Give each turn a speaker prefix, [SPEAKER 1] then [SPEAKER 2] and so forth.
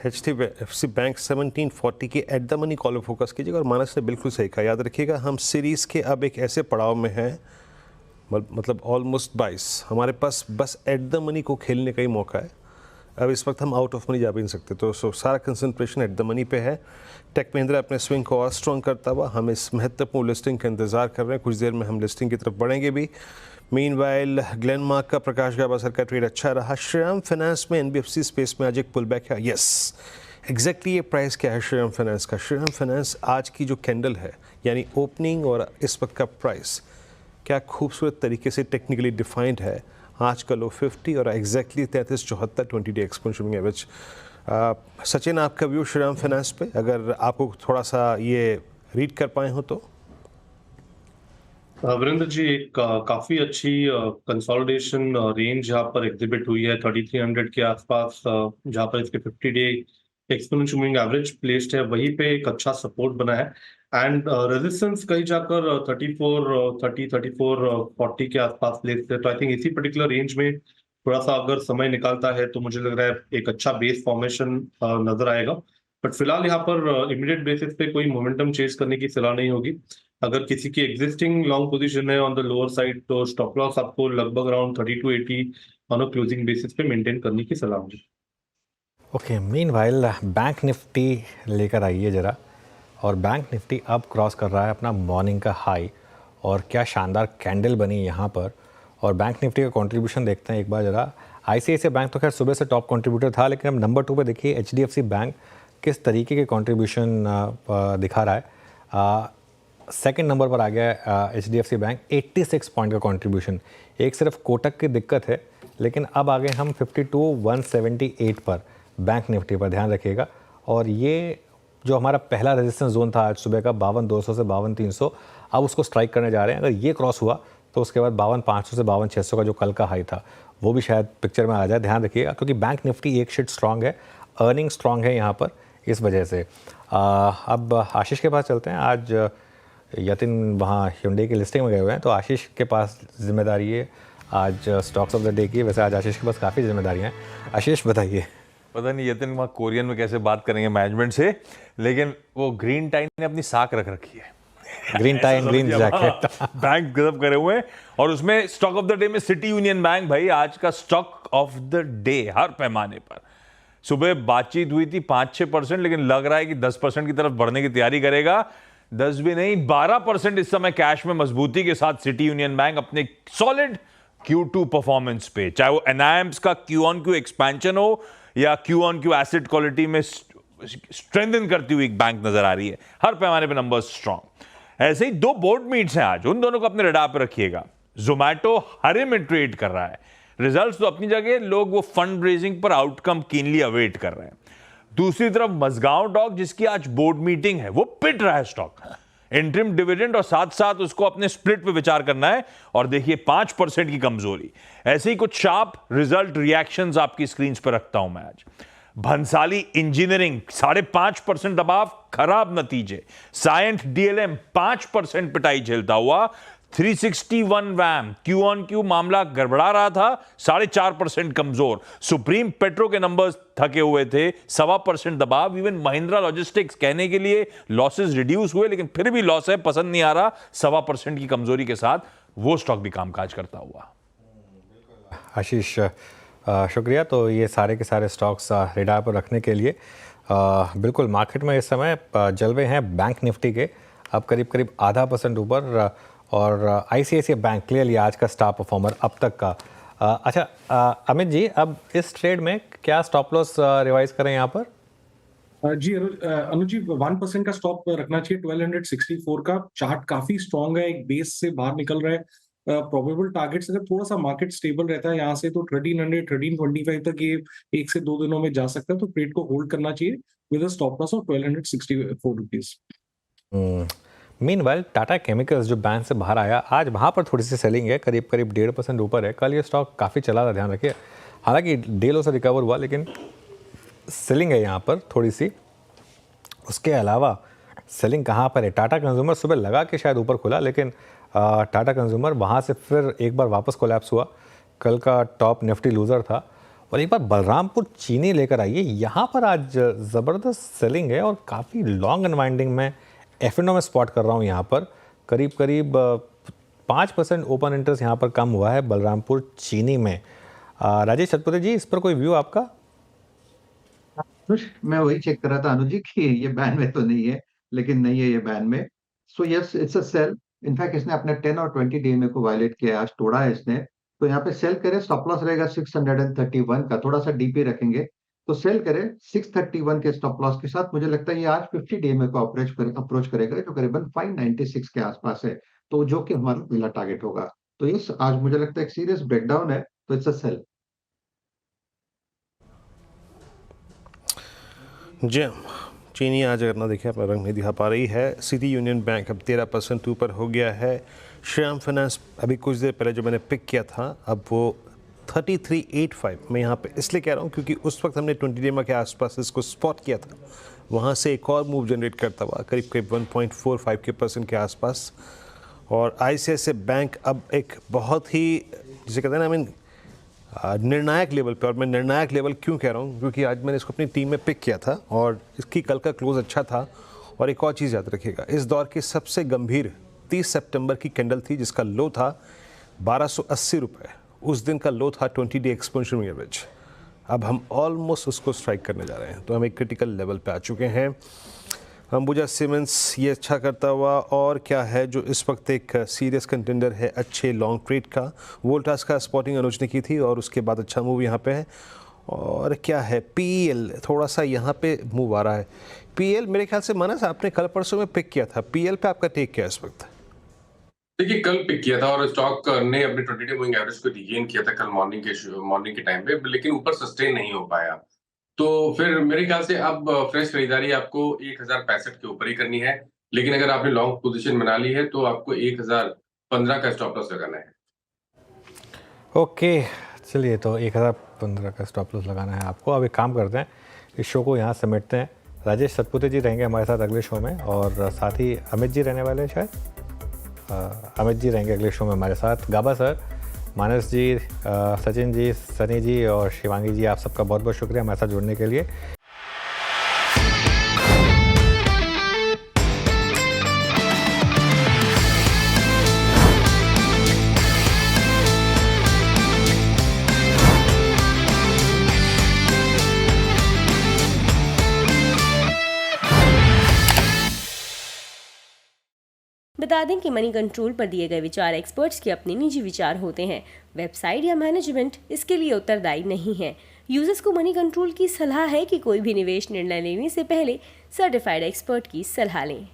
[SPEAKER 1] HDFC bank 1740 के at the money call focus कीजिएगा। और मानस ने बिल्कुल सही कहा, याद रखिएगा हम सीरीज़ के अब एक ऐसे पड़ाव में हैं, मतलब ऑलमोस्ट 22, हमारे पास बस एट द मनी को खेलने का ही मौका है। अब इस वक्त हम आउट ऑफ मनी जा भी नहीं सकते, तो सारा कंसंट्रेशन एट द मनी पे है। टेक महिंद्रा अपने स्विंग को और स्ट्रॉन्ग करता हुआ हम इस महत्वपूर्ण लिस्टिंग का इंतजार कर रहे हैं। कुछ देर में हम लिस्टिंग की तरफ बढ़ेंगे भी। मीनवाइल ग्लेनमार्क का प्रकाश गावस्कर का ट्रेड अच्छा रहा। श्रीराम फाइनेंस में एनबीएफसी स्पेस में आज एक पुल बैक है। यस एग्जैक्टली ये प्राइस क्या है श्रीराम फाइनेंस का? श्रीराम फाइनेंस आज की जो कैंडल है, यानी ओपनिंग और इस वक्त का प्राइस, क्या खूबसूरत तरीके से टेक्निकली डिफाइंड है। आज का लो 50 और exactly 3374 20 day exponential moving average. Sachin, आपका व्यू श्रीराम फाइनेंस पे, अगर आपको थोड़ा सा ये रीड कर पाए हो तो?
[SPEAKER 2] वीरेंद्र जी, एक काफी अच्छी कंसोलिडेशन रेंज यहाँ पर एग्जिबिट हुई है 3300 के आसपास, जहाँ पर इसके 50 day exponential moving average placed है, वहीं पे एक अच्छा सपोर्ट बना है। एंड रेजिस्टेंस कहीं जाकर 34 40 के आसपास प्लेस्ड है। तो आई थिंक इसी पर्टिकुलर रेंज में थोड़ा सा अगर समय निकालता है तो मुझे लग रहा है एक अच्छा बेस फॉर्मेशन नजर आएगा। बट फिलहाल यहाँ पर इमीडिएट बेसिस पे कोई मोमेंटम चेज करने की सलाह नहीं होगी। अगर किसी की एग्जिस्टिंग लॉन्ग पोजीशन है ऑन द लोअर साइड, तो स्टॉप लॉस आपको लगभग around 3280 on a closing basis पे मेंटेन करने की सलाह होगी।
[SPEAKER 3] ओके, मीनवाइल बैंक निफ्टी लेकर आइए ज़रा। और बैंक निफ्टी अब क्रॉस कर रहा है अपना मॉर्निंग का हाई, और क्या शानदार कैंडल बनी यहाँ पर। और बैंक निफ्टी का कंट्रीब्यूशन देखते हैं एक बार ज़रा। आईसीआईसीआई बैंक तो खैर सुबह से टॉप कंट्रीब्यूटर था, लेकिन अब नंबर 2 पे देखिए एचडीएफसी बैंक किस तरीके के कंट्रीब्यूशन दिखा रहा है। सेकंड नंबर पर आ गया एचडीएफसी बैंक, 86 पॉइंट का कंट्रीब्यूशन। एक सिर्फ कोटक की दिक्कत है, लेकिन अब आ गए हम 52,178 पर बैंक निफ्टी पर, ध्यान रखिएगा। और ये जो हमारा पहला रेजिस्टेंस जोन था आज सुबह का 52,200 से 52,300, अब उसको स्ट्राइक करने जा रहे हैं। अगर ये क्रॉस हुआ तो उसके बाद 52,500 से 52,600 का जो कल का हाई था वो भी शायद पिक्चर में आ जाए, ध्यान रखिएगा। क्योंकि बैंक निफ्टी एक शिट स्ट्रांग है, अर्निंग स्ट्रांग है यहाँ पर, इस वजह से। अब आशीष के पास चलते हैं। आज यतिन वहाँ hyundai की लिस्टिंग में गए हुए हैं, तो आशीष के पास जिम्मेदारी है आज स्टॉक्स ऑफ द डे की। वैसे आज आशीष के पास काफ़ी जिम्मेदारियाँ हैं। आशीष बताइए।
[SPEAKER 4] पता नहीं यतिन वहाँ कोरियन में कैसे बात करेंगे मैनेजमेंट से, लेकिन वो ग्रीन टाई ने अपनी साख रख रखी है।
[SPEAKER 3] Green tie green jacket,
[SPEAKER 4] bank गजब करे हुए हैं। और उसमें स्टॉक ऑफ द डे में सिटी यूनियन बैंक, भाई आज का स्टॉक ऑफ द डे हर पैमाने पर। सुबह बातचीत हुई थी 5-6%, लेकिन लग रहा है कि 10% की तरफ बढ़ने की तैयारी करेगा। 10 भी नहीं, 12% इस समय कैश में मजबूती के साथ सिटी यूनियन बैंक अपने सॉलिड Q2 परफॉर्मेंस पे, चाहे वो एनआईएम्स का क्यू ऑन क्यू एक्सपेंशन हो या Q on Q asset quality में स्ट्रेंथन करती हुई एक बैंक नजर आ रही है। हर पैमाने पे नंबर्स स्ट्रांग। ऐसे ही 2 बोर्ड मीट्स हैं आज, उन दोनों को अपने रडार पे रखिएगा। जोमैटो हरे में ट्रेड कर रहा है, रिजल्ट्स तो अपनी जगह, लोग वो फंड रेजिंग पर आउटकम कीनली अवेट कर रहे हैं। दूसरी तरफ मजगांव डॉक, जिसकी आज बोर्ड मीटिंग है, वो पिट रहा है स्टॉक, इंटरिम डिविडेंड और साथ साथ उसको अपने स्प्लिट पे विचार करना है। और देखिए 5% की कमजोरी। ऐसे ही कुछ शार्प रिजल्ट रिएक्शंस आपकी स्क्रीन पर रखता हूं मैं आज। भंसाली इंजीनियरिंग 5.5% दबाव, खराब नतीजे। साइंट डीएलएम 5% पिटाई झेलता हुआ। 361 वैम क्यू ऑन क्यू मामला गड़बड़ा रहा था, 4.5% कमजोर। सुप्रीम पेट्रो के नंबर्स थके हुए थे, 1.25% दबाव। इवन महिंद्रा लॉजिस्टिक्स कहने के लिए लॉसेस रिड्यूस हुए, लेकिन फिर भी लॉस है, पसंद नहीं आ रहा। 1.25% की कमजोरी के साथ वो स्टॉक भी कामकाज करता हुआ।
[SPEAKER 3] आशीष शुक्रिया। तो ये सारे के सारे स्टॉक्स रेडार पर रखने के लिए बिल्कुल मार्केट में इस समय जलवे हैं बैंक निफ्टी के, अब करीब करीब 0.5% ऊपर। और आईसीआईसीआई बैंक क्लियरली आज का स्टार परफॉर्मर अब तक का। अच्छा अमित जी, अब इस ट्रेड में क्या स्टॉप लॉस रिवाइज करें यहाँ पर?
[SPEAKER 5] जी अनुज जी, 1% का स्टॉप रखना चाहिए 1264 का। चार्ट काफी स्ट्रांग है, एक बेस से बाहर निकल रहा है। प्रोबेबल टारगेट्स अगर थोड़ा सा मार्केट स्टेबल रहता है यहाँ से, तो 1300 1325 तक ये 1 से 2 दिनों में जा सकता है। तो ट्रेड को होल्ड करना चाहिए with a stop loss of 1264 rupees.
[SPEAKER 3] Meanwhile Tata chemicals जो बैंक से बाहर आया, आज वहाँ पर थोड़ी सी सेलिंग है, करीब करीब 1.5% ऊपर है। कल ये स्टॉक काफ़ी चला था, ध्यान रखिए। हालांकि डे लो से रिकवर हुआ, लेकिन सेलिंग है यहाँ पर थोड़ी सी। उसके अलावा सेलिंग कहाँ पर है? टाटा कंज्यूमर सुबह लगा कि शायद ऊपर खुला, लेकिन टाटा कंज्यूमर वहाँ से फिर एक बार वापस कोलैप्स हुआ। कल का टॉप निफ्टी लूज़र था। और एक बार बलरामपुर चीनी लेकर आइए, यहाँ पर आज ज़बरदस्त सेलिंग है और काफ़ी लॉन्ग अनवाइंडिंग में एफएनओ में स्पॉट कर रहा हूँ। यहाँ पर करीब करीब 5% ओपन इंटरेस्ट यहाँ पर कम हुआ है बलरामपुर चीनी में। राजेश सतपुते जी, इस पर कोई व्यू आपका?
[SPEAKER 6] मैं वही चेक कर रहा था अनुज जी कि ये बैन में तो नहीं है, लेकिन नहीं है ये बैन में। So yes, it's a sale. In fact इसने अपने 10 और 20 डीएमए को वायलेट किया, आज तोड़ा है इसने, तो यहाँ पे सेल करे। स्टॉप लॉस रहेगा 631 का, थोड़ा सा डीपी रखेंगे तो सेल करे 631 के स्टॉप लॉस के साथ। मुझे लगता है ये आज 50 डीएमए को अप्रोच करेगा, जो करीबन 596 के आसपास है, तो जो कि हमारा पहला टारगेट होगा। तो यस, आज मुझे लगता है एक सीरियस ब्रेकडाउन है, तो इट्स अ सेल।
[SPEAKER 1] जी चीनी आज अगर ना देखें अपना रंग नहीं दिखा पा रही है। सिटी यूनियन बैंक अब 13% ऊपर हो गया है। श्रीराम फाइनेंस अभी कुछ देर पहले जो मैंने पिक किया था, अब वो 3385 मैं यहाँ पे इसलिए कह रहा हूँ क्योंकि उस वक्त हमने 20 डेमा के आसपास इसको स्पॉट किया था, वहाँ से एक और मूव जनरेट करता हुआ करीब करीब 1.45% के आसपास। और ICICI बैंक अब एक बहुत ही जिसे कहते हैं ना निर्णायक लेवल पे, और मैं निर्णायक लेवल क्यों कह रहा हूँ क्योंकि आज मैंने इसको अपनी टीम में पिक किया था और इसकी कल का क्लोज अच्छा था। और एक और चीज़ याद रखिएगा, इस दौर की सबसे गंभीर 30 सितंबर की कैंडल थी जिसका लो था 1280 रुपये। उस दिन का लो था 20 डे एक्सपोनेंशियल एवरेज। अब हम ऑलमोस्ट उसको स्ट्राइक करने जा रहे हैं, तो हम एक क्रिटिकल लेवल पे आ चुके हैं। अंबुजा सीमेंट्स ये अच्छा करता हुआ, और क्या है जो इस वक्त एक सीरियस कंटेंडर है अच्छे लॉन्ग ट्रेड का, वोल्टास का स्पॉटिंग अनुज ने की थी और उसके बाद अच्छा मूव यहाँ पे है। और क्या है PEL, थोड़ा सा यहाँ पे मूव आ रहा है। PEL मेरे ख्याल से मानस आपने कल परसों में पिक किया था, PEL पे आपका टेक क्या है इस वक्त?
[SPEAKER 7] देखिए, कल पिक किया था और स्टॉक ने अपने 20 डे मूविंग एवरेज को रिगेन किया था कल मॉर्निंग के टाइम पे, लेकिन ऊपर सस्टेन नहीं हो पाया। तो फिर मेरे ख्याल से अब फ्रेश खरीदारी आपको 1065 के ऊपर ही करनी है, लेकिन अगर आपने लॉन्ग पोजीशन बना ली है तो आपको 1015 का स्टॉप लॉस लगाना है।
[SPEAKER 3] ओके, चलिए, तो 1015 का स्टॉप लॉस लगाना है आपको। अब एक काम करते हैं, इस शो को यहाँ समेटते हैं। राजेश सतपुते जी रहेंगे हमारे साथ अगले शो में, और साथ ही अमित जी रहने वाले हैं शायद। अमित जी रहेंगे अगले शो में हमारे साथ। गाबा सर, मानस जी, सचिन जी, सनी जी और शिवांगी जी, आप सबका बहुत बहुत शुक्रिया हमारे साथ जुड़ने के लिए।
[SPEAKER 8] बता दें कि मनी कंट्रोल पर दिए गए विचार एक्सपर्ट्स के अपने निजी विचार होते हैं। वेबसाइट या मैनेजमेंट इसके लिए उत्तरदायी नहीं है। यूजर्स को मनी कंट्रोल की सलाह है कि कोई भी निवेश निर्णय लेने से पहले सर्टिफाइड एक्सपर्ट की सलाह लें।